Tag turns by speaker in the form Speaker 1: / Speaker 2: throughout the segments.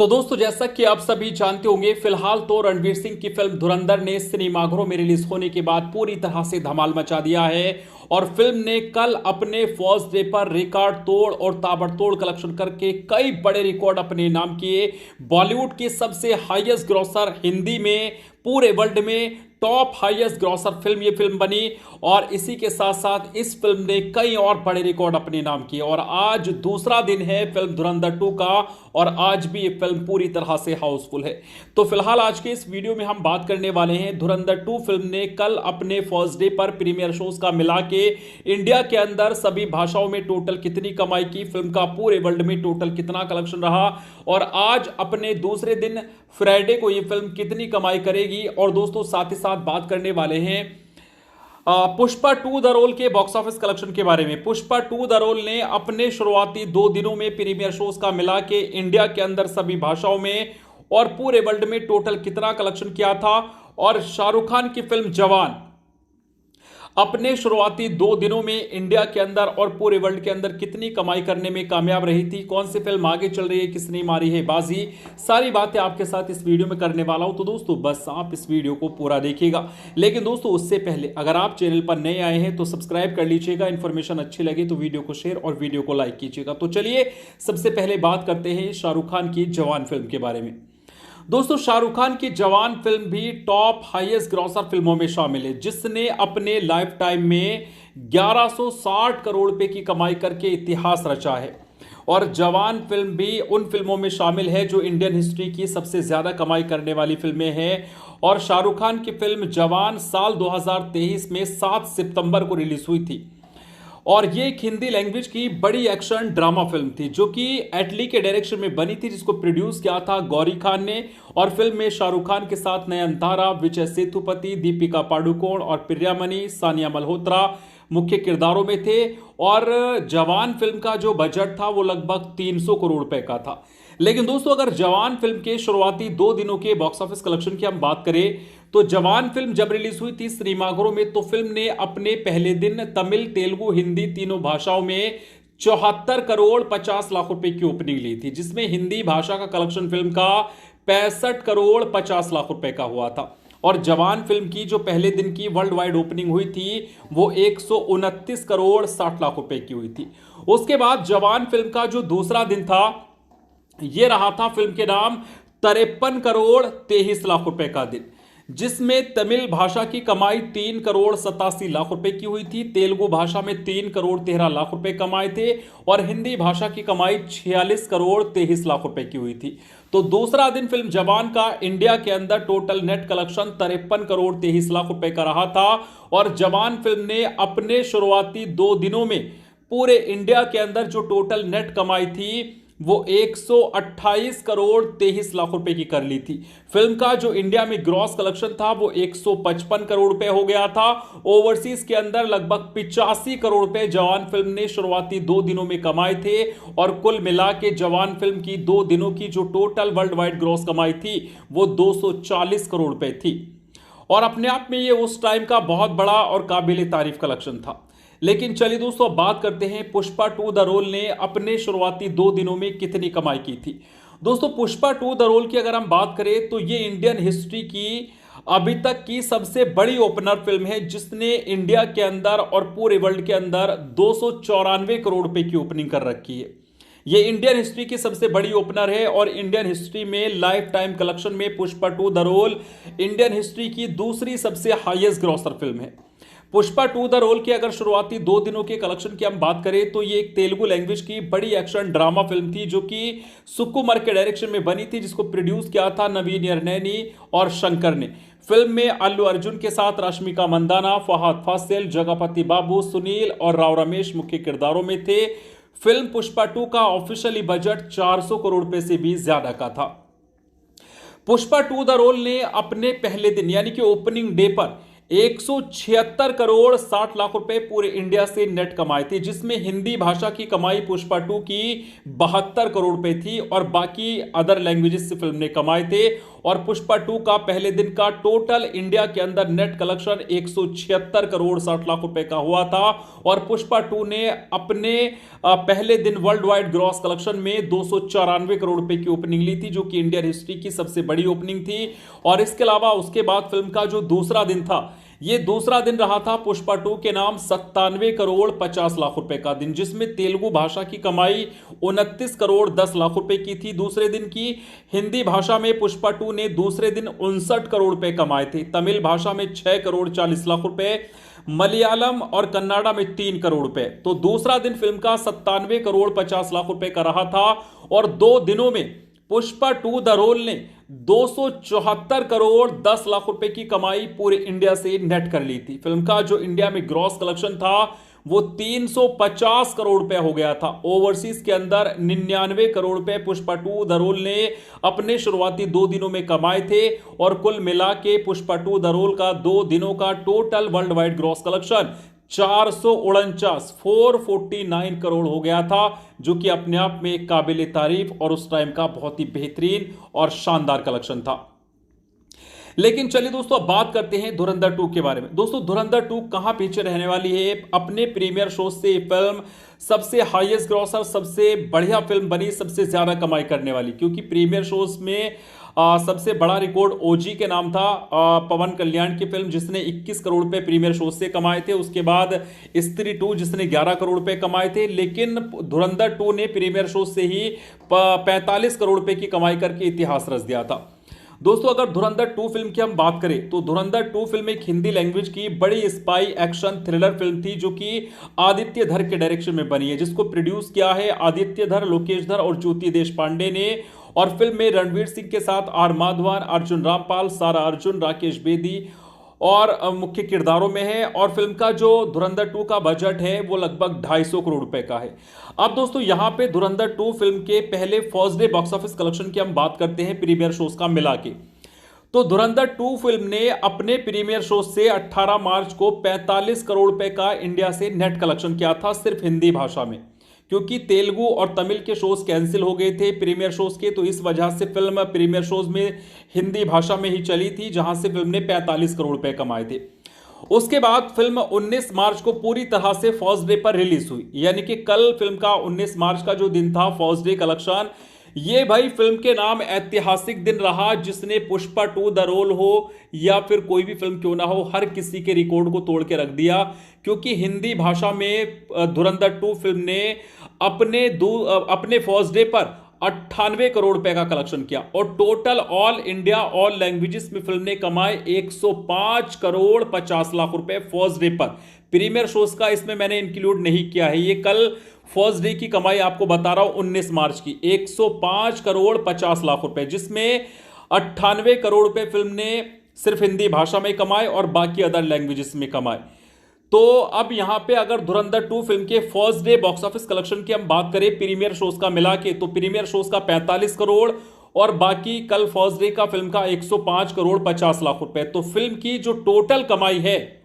Speaker 1: तो दोस्तों, जैसा कि आप सभी जानते होंगे, फिलहाल तो रणवीर सिंह की फिल्म धुरंधर ने सिनेमाघरों में रिलीज होने के बाद पूरी तरह से धमाल मचा दिया है और फिल्म ने कल अपने फर्स्ट डे पर रिकॉर्ड तोड़ और ताबड़तोड़ कलेक्शन करके कई बड़े रिकॉर्ड अपने नाम किए। बॉलीवुड की सबसे हाईएस्ट ग्रॉसर, हिंदी में पूरे वर्ल्ड में टॉप हाईएस्ट ग्रॉसर फिल्म ये फिल्म बनी और इसी के साथ साथ इस फिल्म ने कई और बड़े रिकॉर्ड अपने नाम किए। और आज दूसरा दिन है फिल्म धुरंधर 2 का और आज भी ये फिल्म पूरी तरह से हाउसफुल है। तो फिलहाल आज के इस वीडियो में हम बात करने वाले हैं धुरंधर 2 फिल्म ने कल अपने फर्स्ट डे पर प्रीमियर शोज का मिला के इंडिया के अंदर सभी भाषाओं में टोटल कितनी कमाई की, फिल्म का पूरे वर्ल्ड में टोटल कितना कलेक्शन रहा और आज अपने दूसरे दिन फ्राइडे को ये फिल्म कितनी कमाई करेगी। और दोस्तों, साथ ही साथ बात करने वाले हैं पुष्पा 2 द रोल के बॉक्स ऑफिस कलेक्शन के बारे में। पुष्पा 2 द रोल ने अपने शुरुआती 2 दिनों में प्रीमियर शोज का मिला के इंडिया के अंदर सभी भाषाओं में और पूरे वर्ल्ड में टोटल कितना कलेक्शन किया था। और शाहरुख खान की फिल्म जवान अपने शुरुआती 2 दिनों में इंडिया के अंदर और पूरे वर्ल्ड के अंदर कितनी कमाई करने में कामयाब रही थी, कौन सी फिल्म आगे चल रही है, किसने मारी है बाजी, सारी बातें आपके साथ इस वीडियो में करने वाला हूं। तो दोस्तों, बस आप इस वीडियो को पूरा देखिएगा। लेकिन दोस्तों, उससे पहले अगर आप चैनल पर नए आए हैं तो सब्सक्राइब कर लीजिएगा। इन्फॉर्मेशन अच्छी लगे तो वीडियो को शेयर और वीडियो को लाइक कीजिएगा। तो चलिए सबसे पहले बात करते हैं शाहरुख खान की जवान फिल्म के बारे में। दोस्तों, शाहरुख खान की जवान फिल्म भी टॉप हाईएस्ट ग्रॉसर फिल्मों में शामिल है, जिसने अपने लाइफ टाइम में 1160 करोड़ रुपए की कमाई करके इतिहास रचा है। और जवान फिल्म भी उन फिल्मों में शामिल है जो इंडियन हिस्ट्री की सबसे ज्यादा कमाई करने वाली फिल्में हैं। और शाहरुख खान की फिल्म जवान साल 2023 में 7 सितंबर को रिलीज हुई थी और ये एक हिंदी लैंग्वेज की बड़ी एक्शन ड्रामा फिल्म थी जो कि एटली के डायरेक्शन में बनी थी, जिसको प्रोड्यूस किया था गौरी खान ने। और फिल्म में शाहरुख खान के साथ नयनतारा, विजय सेतुपति, दीपिका पादुकोण और प्रियामणि, सानिया मल्होत्रा मुख्य किरदारों में थे। और जवान फिल्म का जो बजट था वो लगभग 300 करोड़ रुपए का था। लेकिन दोस्तों, अगर जवान फिल्म के शुरुआती 2 दिनों के बॉक्स ऑफिस कलेक्शन की हम बात करें तो जवान फिल्म जब रिलीज हुई थी सिनेमाघरों में तो फिल्म ने अपने पहले दिन तमिल, तेलुगु, हिंदी तीनों भाषाओं में 74 करोड़ 50 लाख रुपए की ओपनिंग ली थी, जिसमें हिंदी भाषा का कलेक्शन फिल्म का 65 करोड़ 50 लाख रुपए का हुआ था। और जवान फिल्म की जो पहले दिन की वर्ल्ड वाइड ओपनिंग हुई थी वो 129 करोड़ 60 लाख रुपए की हुई थी। उसके बाद जवान फिल्म का जो दूसरा दिन था ये रहा था फिल्म के नाम 53 करोड़ 23 लाख रुपए का दिन, जिसमें तमिल भाषा की कमाई 3 करोड़ 87 लाख रुपए की हुई थी, तेलुगु भाषा में 3 करोड़ 13 लाख रुपए कमाए थे और हिंदी भाषा की कमाई 46 करोड़ 23 लाख रुपए की हुई थी। तो दूसरा दिन फिल्म जवान का इंडिया के अंदर total net collection 53 crore 23 lakh रुपए का रहा था। और जवान फिल्म ने अपने शुरुआती 2 दिनों में पूरे इंडिया के अंदर जो टोटल नेट कमाई थी वो 128 करोड़ 23 लाख रुपए की कर ली थी। फिल्म का जो इंडिया में ग्रॉस कलेक्शन था वो 155 करोड़ रुपए हो गया था। ओवरसीज के अंदर लगभग 85 करोड़ रुपए जवान फिल्म ने शुरुआती 2 दिनों में कमाए थे और कुल मिला के जवान फिल्म की 2 दिनों की जो टोटल वर्ल्ड वाइड ग्रॉस कमाई थी वो 240 करोड़ रुपए थी। और अपने आप में ये उस टाइम का बहुत बड़ा और काबिल तारीफ कलेक्शन था। लेकिन चलिए दोस्तों, अब बात करते हैं पुष्पा 2 द रोल ने अपने शुरुआती 2 दिनों में कितनी कमाई की थी। दोस्तों, पुष्पा 2 द रोल की अगर हम बात करें तो ये इंडियन हिस्ट्री की अभी तक की सबसे बड़ी ओपनर फिल्म है, जिसने इंडिया के अंदर और पूरे वर्ल्ड के अंदर 294 करोड़ रुपए की ओपनिंग कर रखी है। ये इंडियन हिस्ट्री की सबसे बड़ी ओपनर है और इंडियन हिस्ट्री में लाइफ टाइम कलेक्शन में Pushpa 2 the rule Indian history की दूसरी सबसे हाईएस्ट ग्रॉसर फिल्म है। पुष्पा 2 द रोल की अगर शुरुआती 2 दिनों के कलेक्शन की हम बात करें तो ये एक तेलुगु लैंग्वेज की बड़ी एक्शन ड्रामा फिल्म थी जो कि सुकुमार के डायरेक्शन में बनी थी, जिसको प्रोड्यूस किया था नवीन यरनैनी और शंकर ने। फिल्म में अल्लू अर्जुन के साथ रश्मिका मंदाना, फहद फासिल, जगपति बाबू, सुनील और राव रमेश मुख्य किरदारों में थे। फिल्म पुष्पा 2 का ऑफिशियली बजट 400 करोड़ रुपए से भी ज्यादा का था। पुष्पा 2 द रोल ने अपने पहले दिन यानी कि ओपनिंग डे पर 176 करोड़ 60 लाख रुपए पूरे इंडिया से नेट कमाए थे, जिसमें हिंदी भाषा की कमाई पुष्पा 2 की 72 करोड़ रुपए थी और बाकी अदर लैंग्वेजेस से फिल्म ने कमाए थे। और पुष्पा 2 का पहले दिन का टोटल इंडिया के अंदर नेट कलेक्शन 176 करोड़ 60 लाख रुपए का हुआ था। और पुष्पा 2 ने अपने पहले दिन वर्ल्ड वाइड ग्रॉस कलेक्शन में 294 करोड़ रुपए की ओपनिंग ली थी, जो कि इंडियन हिस्ट्री की सबसे बड़ी ओपनिंग थी। और इसके अलावा उसके बाद फिल्म का जो दूसरा दिन था, ये दूसरा दिन रहा था पुष्पा 2 के नाम 97 करोड़ 50 लाख रुपए का दिन, जिसमें तेलुगु भाषा की कमाई 29 करोड़ 10 लाख रुपए की थी दूसरे दिन की। हिंदी भाषा में पुष्पा 2 ने दूसरे दिन 59 करोड़ रुपए कमाए थे। तमिल भाषा में 6 करोड़ 40 लाख रुपए, मलयालम और कन्नाडा में 3 करोड़ रुपए। तो दूसरा दिन फिल्म का 97 करोड़ 50 लाख रुपए का रहा था। और 2 दिनों में पुष्पा 2 द रोल ने 274 करोड़ 10 लाख रुपए की कमाई पूरे इंडिया से नेट कर ली थी। फिल्म का जो इंडिया में ग्रॉस कलेक्शन था वो 350 करोड़ रुपए हो गया था। ओवरसीज के अंदर 99 करोड़ रुपए पुष्पा 2 द रोल ने अपने शुरुआती 2 दिनों में कमाए थे। और कुल मिला के पुष्पा 2 द रोल का 2 दिनों का total world wide gross collection 449 crore हो गया था, जो कि अपने आप में एक काबिल तारीफ और उस टाइम का बहुत ही बेहतरीन और शानदार कलेक्शन था। लेकिन चलिए दोस्तों, अब बात करते हैं धुरंधर 2 के बारे में। दोस्तों, धुरंधर 2 कहां पीछे रहने वाली है? अपने प्रीमियर शो से फिल्म सबसे हाईएस्ट ग्रॉसर, सबसे बढ़िया फिल्म बनी, सबसे ज्यादा कमाई करने वाली, क्योंकि प्रीमियर शोज में सबसे बड़ा रिकॉर्ड ओजी के नाम था, पवन कल्याण की फिल्म, जिसने 21 करोड़ रुपए प्रीमियर शो से कमाए थे। उसके बाद स्त्री 2 जिसने 11 करोड़ रुपए कमाए थे। लेकिन धुरंधर 2 ने प्रीमियर शो से ही 45 करोड़ रुपए की कमाई करके इतिहास रच दिया था। दोस्तों, अगर धुरंधर 2 फिल्म की हम बात करें तो धुरंधर 2 फिल्म एक हिंदी लैंग्वेज की बड़ी स्पाई एक्शन थ्रिलर फिल्म थी, जो कि आदित्य धर के डायरेक्शन में बनी है, जिसको प्रोड्यूस किया है आदित्य धर, लोकेश धर और ज्योति देशपांडे ने। और फिल्म में रणवीर सिंह के साथ आर माधवन, अर्जुन रामपाल, सारा अर्जुन, राकेश बेदी और मुख्य किरदारों में है। और फिल्म का जो धुरंधर 2 का बजट है वो लगभग 250 करोड़ रुपए का है। अब दोस्तों, यहां पे धुरंधर 2 फिल्म के पहले first day box office collection की हम बात करते हैं प्रीमियर शोज का मिला के। तो धुरंधर 2 फिल्म ने अपने प्रीमियर शो से 18 मार्च को 45 करोड़ रुपए का इंडिया से नेट कलेक्शन किया था, सिर्फ हिंदी भाषा में, क्योंकि तेलुगु और तमिल के शोज कैंसिल हो गए थे प्रीमियर शोज के। तो इस वजह से फिल्म प्रीमियर शोज में हिंदी भाषा में ही चली थी, जहां से फिल्म ने 45 करोड़ रुपए कमाए थे। उसके बाद फिल्म 19 मार्च को पूरी तरह से फर्स्ट डे पर रिलीज हुई, यानी कि कल फिल्म का 19 मार्च का जो दिन था फर्स्ट डे कलेक्शन, ये भाई फिल्म के नाम ऐतिहासिक दिन रहा, जिसने पुष्पा 2 द रोल हो या फिर कोई भी फिल्म क्यों ना हो, हर किसी के रिकॉर्ड को तोड़ के रख दिया। क्योंकि हिंदी भाषा में धुरंधर 2 फिल्म ने अपने फर्स्ट डे पर 98 करोड़ रुपए का कलेक्शन किया। और total all India all languages में फिल्म ने कमाए 105 करोड़ 50 लाख रुपए फर्स्ट डे पर। प्रीमियर शोज का इसमें मैंने इंक्लूड नहीं किया है, ये कल फर्स्ट डे की कमाई आपको बता रहा हूं 19 मार्च की 105 करोड़ 50 लाख रुपए, जिसमें 98 करोड़ रुपए फिल्म ने सिर्फ हिंदी भाषा में कमाए और बाकी अदर लैंग्वेजेस में कमाए। तो अब यहां पे अगर धुरंधर 2 फिल्म के first day box office collection की हम बात करें प्रीमियर शोज का मिला के, तो प्रीमियर शोज का 45 करोड़ और बाकी कल फर्स्ट डे का फिल्म का 105 करोड़ 50 लाख रुपए। तो फिल्म की जो टोटल कमाई है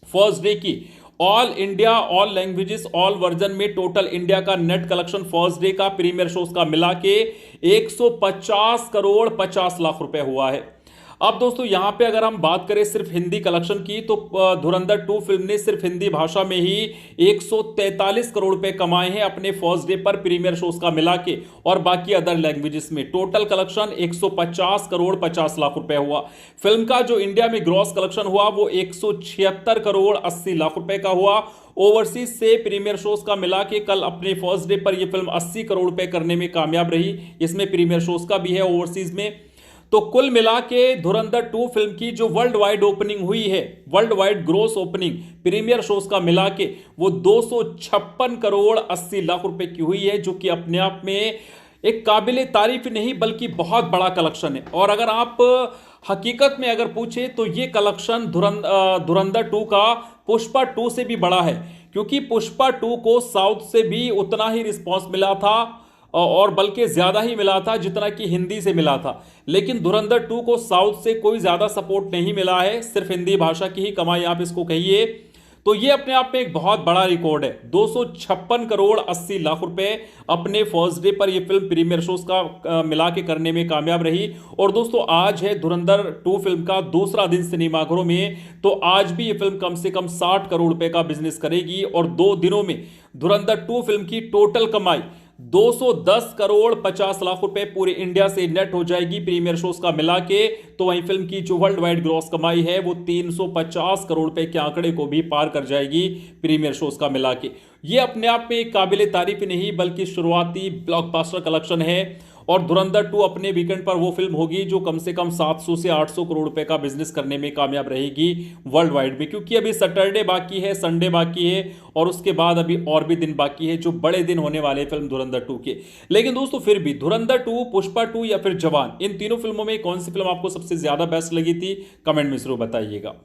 Speaker 1: फर्स्ट डे की, all India all languages all version में टोटल इंडिया का नेट कलेक्शन फर्स्ट डे का प्रीमियर शोज का मिला के 150 करोड़ 50 लाख रुपए हुआ है। अब दोस्तों, यहां पे अगर हम बात करें सिर्फ हिंदी कलेक्शन की, तो धुरंधर 2 फिल्म ने सिर्फ हिंदी भाषा में ही 143 करोड़ रुपए कमाए हैं अपने फर्स्ट डे पर प्रीमियर शोज का मिला के, और बाकी अदर लैंग्वेजेस में टोटल कलेक्शन 150 करोड़ 50 लाख रुपए हुआ। फिल्म का जो इंडिया में ग्रॉस कलेक्शन हुआ वो 176 करोड़ 80 लाख रुपए का हुआ। ओवरसीज से प्रीमियर शोज का मिला के कल अपने फर्स्ट डे पर यह फिल्म 80 करोड़ रुपए करने में कामयाब रही, इसमें प्रीमियर शोज का भी है ओवरसीज में। तो कुल मिला के धुरंधर 2 फिल्म की जो वर्ल्ड वाइड ओपनिंग हुई है, world wide gross opening premiere shows का मिला के वो 256 करोड़ 80 लाख रुपए की हुई है, जो कि अपने आप में एक काबिले तारीफ नहीं बल्कि बहुत बड़ा कलेक्शन है। और अगर आप हकीकत में अगर पूछे तो ये कलेक्शन धुरंधर 2 का पुष्पा 2 से भी बड़ा है, क्योंकि पुष्पा 2 को साउथ से भी उतना ही रिस्पॉन्स मिला था और बल्कि ज्यादा ही मिला था जितना कि हिंदी से मिला था। लेकिन धुरंधर 2 को साउथ से कोई ज्यादा सपोर्ट नहीं मिला है, सिर्फ हिंदी भाषा की ही कमाई आप इसको कहिए। तो ये अपने आप में एक बहुत बड़ा रिकॉर्ड है। 256 करोड़ 80 लाख रुपए अपने फर्स्ट डे पर ये फिल्म प्रीमियर शोज का मिला के करने में कामयाब रही। और दोस्तों आज है धुरंधर 2 फिल्म का दूसरा दिन सिनेमाघरों में, तो आज भी ये फिल्म कम से कम 60 करोड़ रुपए का बिजनेस करेगी। और 2 दिनों में धुरंधर 2 फिल्म की टोटल कमाई 210 करोड़ 50 लाख रुपए पूरे इंडिया से नेट हो जाएगी प्रीमियर शोज का मिला के। तो वहीं फिल्म की जो वर्ल्ड वाइड ग्रॉस कमाई है वो 350 करोड़ रुपए के आंकड़े को भी पार कर जाएगी प्रीमियर शोज का मिला के। ये अपने आप में एक काबिले तारीफ नहीं बल्कि शुरुआती ब्लॉकबस्टर कलेक्शन है। और धुरंधर 2 अपने वीकेंड पर वो फिल्म होगी जो कम से कम 700 से 800 करोड़ रुपए का बिजनेस करने में कामयाब रहेगी वर्ल्ड वाइड में, क्योंकि अभी सैटरडे बाकी है, संडे बाकी है और उसके बाद अभी और भी दिन बाकी है जो बड़े दिन होने वाले फिल्म धुरंधर 2 के। लेकिन दोस्तों फिर भी धुरंधर 2, पुष्पा 2 या फिर जवान, इन तीनों फिल्मों में कौन सी फिल्म आपको सबसे ज्यादा बेस्ट लगी थी, कमेंट में जरूर बताइएगा।